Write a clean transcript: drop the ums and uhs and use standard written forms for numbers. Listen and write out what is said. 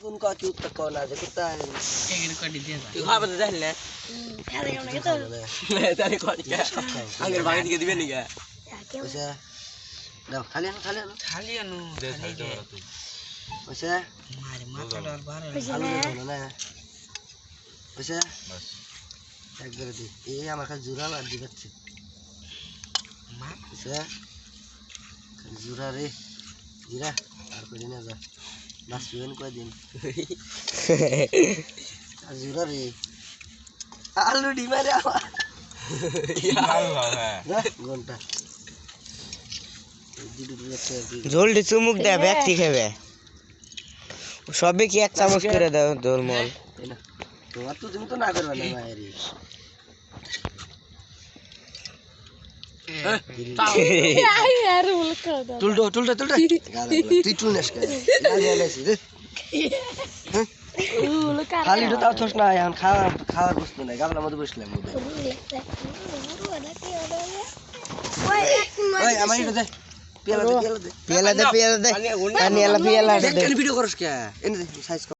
কোন কা কি উত্তর কোন আছে কোথায় এখানে কটি দিয়ে যা তুই খাবে তো জানি না ফেলে কেমন গেতো তারে কোন কা আগের ভাগে দিকে দিবে নি গা ওইসা দাও খালি আনো খালি আনো দে সাইড ধরা তুই ওইসা মারে মাথাটা আর বাড়ে আলু দাও না ওইসা বাস একবারে দি এই আমার কাছে জুরা আর দিবাচ্ছি মা ওইসা জুরা রে জিরা আর করি না যা বাস শুয়েন কয়দিন আর জুরা রে আলু ডিমারে আমার ভালো হ্যাঁ ঘন্টা ঝোলটি চুমুক দেয় ব্যক্তি খাবে সবে কি এক চামচ করে দাও দোলমল তোমার তো তুমি তো না করবে না মায়েরি यार मुल्क का টুলটো তুই টুল নেস কে গালি আলেছি রে मुल्क का খালি তো তাও ছস না এখন খাওয়ার বস্তু নাই গাবলার মধ্যে বসলাম মধ্যে ওই আমার এটা দে পেলা দে পেয়ালা দে পানি এলা পেয়ালা দেখ ভিডিও করস কে এনে দে সাইজ